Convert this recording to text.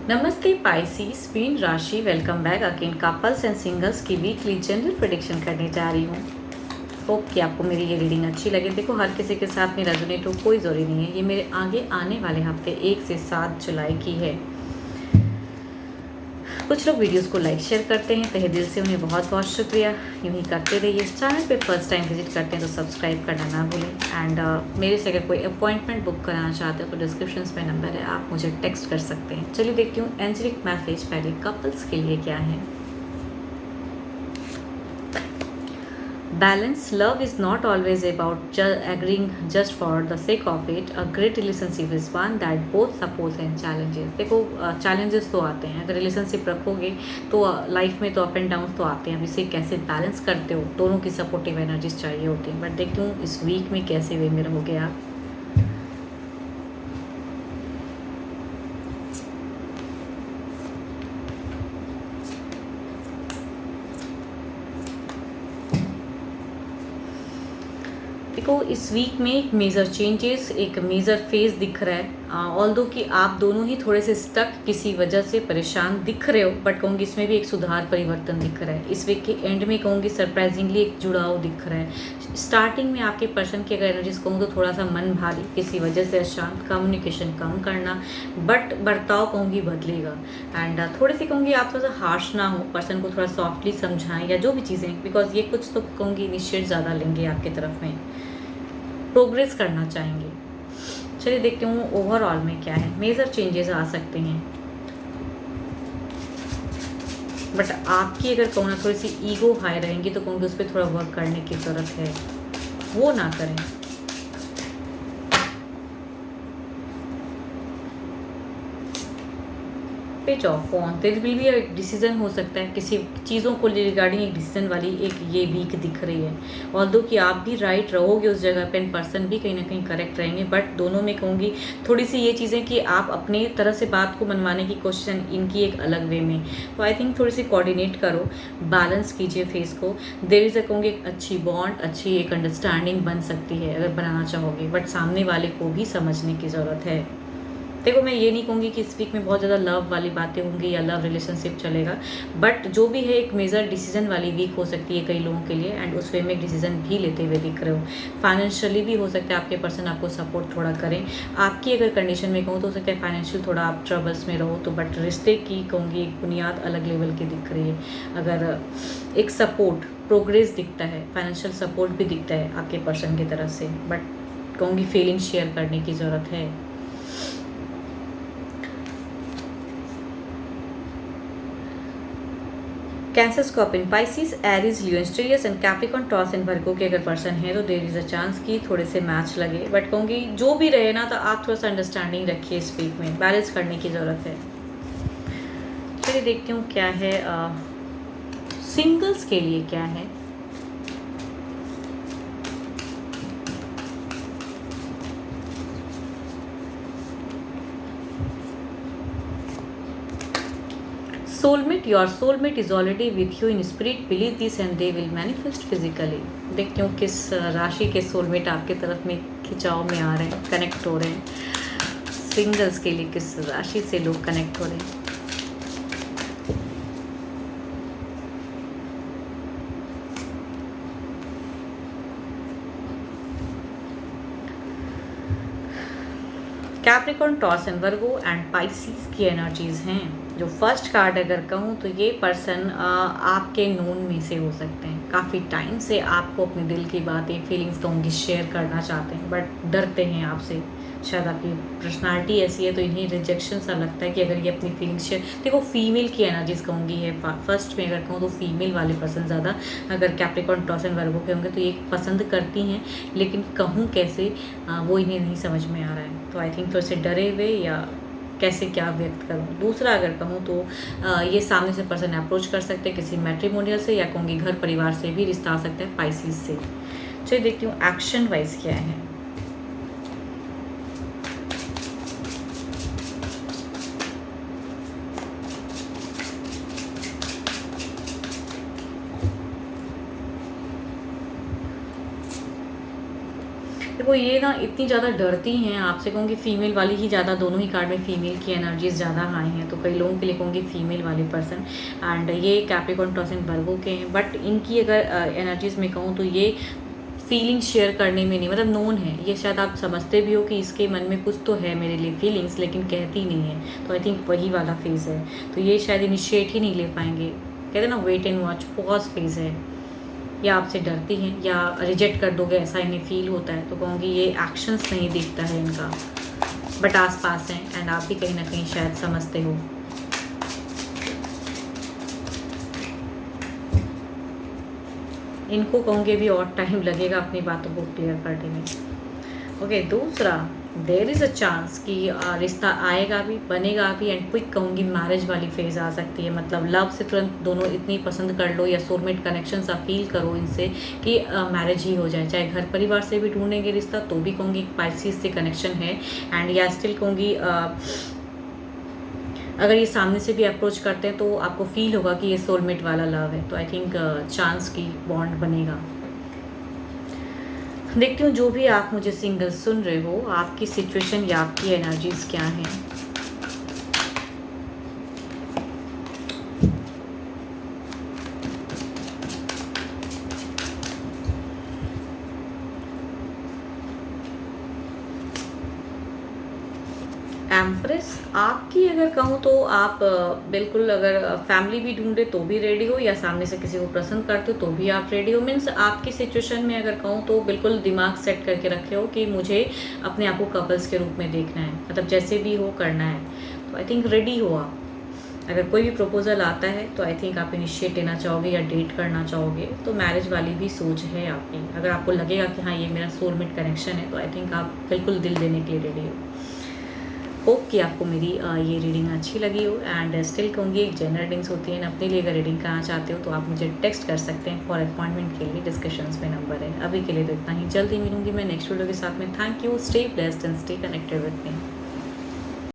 नमस्ते Pisces mean राशि, welcome back again. Couples and singles की वीकली जनरल प्रेडिक्शन करने जा रही हूँ। होप कि आपको मेरी ये रीडिंग अच्छी लगे। देखो, हर किसी के साथ में रेजोनेट हो कोई ज़रूरी नहीं है। ये मेरे आगे आने वाले हफ्ते 1 से 7 जुलाई की है। कुछ लोग वीडियोस को लाइक शेयर करते हैं, तहे दिल से उन्हें बहुत बहुत शुक्रिया। यूँ ही करते रहिए। चैनल पे फर्स्ट टाइम विजिट करते हैं तो सब्सक्राइब करना ना भूलें। एंड मेरे से अगर कोई अपॉइंटमेंट बुक कराना चाहते हो तो डिस्क्रिप्शन में नंबर है, आप मुझे टेक्स्ट कर सकते हैं। चलिए देखती हूँ एंजेलिक मैसेज पहले कपल्स के लिए क्या है। Balance. Love is not always about agreeing just for the sake of it. A great relationship is one that both supports and challenges. देखो, challenges तो आते हैं। अगर रिलेशनशिप रखोगे तो लाइफ में तो अप एंड डाउन तो आते हैं। अब इसे कैसे बैलेंस करते हो, दोनों की सपोर्टिव एनर्जीज चाहिए होती हैं। बट देखती हूँ इस वीक में कैसे वे में रहोगे आप। देखो, इस वीक में एक मेजर चेंजेस, एक मेजर फेज दिख रहा है। ऑल्दो कि आप दोनों ही थोड़े से स्टक किसी वजह से परेशान दिख रहे हो, बट कहूँगी इसमें भी एक सुधार परिवर्तन दिख रहा है। इस वीक के एंड में कहूँगी सरप्राइजिंगली एक जुड़ाव दिख रहा है। स्टार्टिंग में आपके पर्सन की अगर एनर्जीज कहूँ तो थोड़ा सा मन भारी, किसी वजह से अशांत, कम्युनिकेशन कम करना, बट बर्ताव कहूँगी बदलेगा। एंड थोड़ी सी कहूँगी आप थोड़ा सा हार्श ना हो, पर्सन को थोड़ा सॉफ्टली समझाएं या जो भी चीज़ें, बिकॉज ये कुछ तो कहूँगी इनिशिएट ज़्यादा लेंगे आपकी तरफ में, प्रोग्रेस करना चाहेंगे। चलिए देखते हूँ ओवरऑल में क्या है। मेजर चेंजेस आ सकते हैं, बट आपकी अगर कहूँ ना थोड़ी सी ईगो हाई रहेंगी तो कहूँगी उस पर थोड़ा वर्क करने की ज़रूरत है, वो ना करें। Page of phone, there will be एक डिसीजन हो सकता है किसी चीज़ों को रिगार्डिंग, एक डिसीजन वाली एक ये वीक दिख रही है। ऑल्दो कि आप भी राइट रहोगे उस जगह पे, पर्सन भी कहीं ना कहीं करेक्ट रहेंगे, बट दोनों में कहूँगी थोड़ी सी ये चीज़ें कि आप अपने तरह से बात को मनवाने की कोशिश, इनकी एक अलग वे में। तो आई थिंक थोड़ी सी कोऑर्डिनेट करो, बैलेंस कीजिए फेस को। देर इज़ कहूँगी एक अच्छी बॉन्ड, अच्छी एक अंडरस्टैंडिंग बन सकती है अगर बनाना चाहोगे, बट सामने वाले को भी समझने की ज़रूरत है। देखो, मैं ये नहीं कहूँगी कि इस वीक में बहुत ज़्यादा लव वाली बातें होंगी या लव रिलेशनशिप चलेगा, बट जो भी है एक मेजर डिसीजन वाली वीक हो सकती है कई लोगों के लिए, एंड उस वे में एक डिसीजन भी लेते हुए दिख रहे हो। फाइनेंशियली भी हो सकता है आपके पर्सन आपको सपोर्ट थोड़ा करें। आपकी अगर कंडीशन में कहूँ तो हो सकता है फाइनेंशियल थोड़ा आप ट्रबल्स में रहो, तो बट रिश्ते की कहूँगी एक बुनियाद अलग लेवल की दिख रही है। अगर एक सपोर्ट, प्रोग्रेस दिखता है, फाइनेंशियल सपोर्ट भी दिखता है आपके पर्सन की तरफ से, बट कहूँगी फीलिंग शेयर करने की ज़रूरत है। Cancer, Scorpion, Pisces, Aries, Leo, स्टेरियस and Capricorn, Taurus and Virgo के अगर पर्सन है तो देयर इज़ अ चांस कि थोड़े से मैच लगे, बट कहूँगी जो भी रहे ना तो आप थोड़ा सा अंडरस्टैंडिंग रखिए, इस वीक में बैलेंस करने की ज़रूरत है। चलिए देखती हूँ क्या है सिंगल्स के लिए क्या है। Soulmate, your soulmate is already with you in spirit, believe this and they will manifest physically. देखती हूँ किस राशि के सोलमेट आपके तरफ में खिंचाव में आ रहे हैं, कनेक्ट हो रहे हैं। सिंगल्स के लिए किस राशि से लोग कनेक्ट हो रहे हैं। Capricorn, taurus and Virgo and Pisces की एनर्जीज हैं। जो फर्स्ट कार्ड अगर कहूँ तो ये पर्सन आपके नोन में से हो सकते हैं। काफ़ी टाइम से आपको अपने दिल की बातें, फीलिंग्स कहूँगी शेयर करना चाहते हैं, बट डरते हैं आपसे। शायद आपकी पर्सनालिटी ऐसी है तो इन्हें रिजेक्शन सा लगता है कि अगर ये अपनी फीलिंग्स शेयर। देखो, फीमेल की एनर्जीज कहूँगी है फर्स्ट में, अगर कहूँ तो फीमेल वाले पर्सन ज़्यादा अगर कैप्रिकॉर्न, टॉरस एंड वर्गो के होंगे तो ये पसंद करती हैं, लेकिन कहूँ कैसे वो इन्हें नहीं समझ में आ रहा है। तो आई थिंक थोड़े से डरे हुए या कैसे क्या व्यक्त करूँ। दूसरा अगर कहूँ तो ये सामने से पर्सन अप्रोच कर सकते हैं किसी मैट्रिमोनियल से, या कहूँगी घर परिवार से भी रिश्ता आ सकता है पाइसिस से। चलिए देखती हूँ एक्शन वाइज क्या है। वो ये ना इतनी ज़्यादा डरती हैं आपसे, कहूँगी फीमेल वाली ही ज़्यादा, दोनों ही कार्ड में फीमेल की एनर्जीज ज़्यादा हाई हैं, तो कई लोगों के लिए कहूँगी फीमेल वाले पर्सन। एंड ये कैप्रिकॉर्न, टॉरस एंड वर्गो के हैं, बट इनकी अगर एनर्जीज में कहूँ तो ये फीलिंग्स शेयर करने में नहीं, मतलब नोन है, ये शायद आप समझते भी हो कि इसके मन में कुछ तो है मेरे लिए फीलिंग्स, लेकिन कहती नहीं है। तो आई थिंक वही वाला फेज़ है, तो ये शायद इनिशिएट ही नहीं ले पाएंगे। कहते हैं ना wait and watch, pause phase है। या आपसे डरती हैं या रिजेक्ट कर दोगे ऐसा इन्हें फील होता है, तो कहूँगी ये एक्शंस नहीं दिखता है इनका, बट आस पास हैं एंड आप भी कहीं ना कहीं शायद समझते हो। इनको कहूँगी भी और टाइम लगेगा अपनी बातों को क्लियर करने में। ओके, दूसरा, देयर इज़ अ चांस कि रिश्ता आएगा भी, बनेगा भी, एंड क्विक कहूँगी मैरिज वाली फेज़ आ सकती है। मतलब लव से तुरंत दोनों इतनी पसंद कर लो या सोलमेट कनेक्शन सा फील करो इनसे कि मैरिज ही हो जाए। चाहे घर परिवार से भी ढूंढेंगे रिश्ता तो भी कहूँगी पाइसेस से कनेक्शन है। एंड या स्टिल कहूँगी अगर ये सामने से भी अप्रोच करते हैं तो आपको फील होगा कि ये सोलमेट वाला लव है। तो आई थिंक चांस की बॉन्ड बनेगा। देखती हूँ जो भी आप मुझे सिंगल सुन रहे हो, आपकी सिचुएशन या आपकी एनर्जीज क्या हैं। एम्प्रेस, आपकी अगर कहूँ तो आप बिल्कुल अगर फैमिली भी ढूंढे तो भी रेडी हो, या सामने से किसी को पसंद करते हो तो भी आप रेडी हो। मीन्स आपकी सिचुएशन में अगर कहूँ तो बिल्कुल दिमाग सेट करके रखे हो कि मुझे अपने आप को कपल्स के रूप में देखना है, मतलब जैसे भी हो करना है। तो आई थिंक रेडी हो आप। अगर कोई भी प्रपोजल आता है तो आई थिंक आप इनिशिएट लेना चाहोगे या डेट करना चाहोगे, तो मैरिज वाली भी सोच है आपकी। अगर आपको लगेगा कि हाँ ये मेरा सोलमेट कनेक्शन है, तो आई थिंक आप बिल्कुल दिल देने के लिए रेडी हो। होप कि आपको मेरी ये रीडिंग अच्छी लगी हो। एंड स्टिल कहूँगी एक जनरल रीडिंग्स होती है, अपने लिए अगर रीडिंग कराना चाहते हो तो आप मुझे टेक्स्ट कर सकते हैं फॉर अपॉइंटमेंट के लिए, डिस्कशंस में नंबर है। अभी के लिए तो इतना ही, जल्दी मिलूंगी मैं नेक्स्ट वीडियो के साथ में। Thank you, stay blessed and stay connected with me.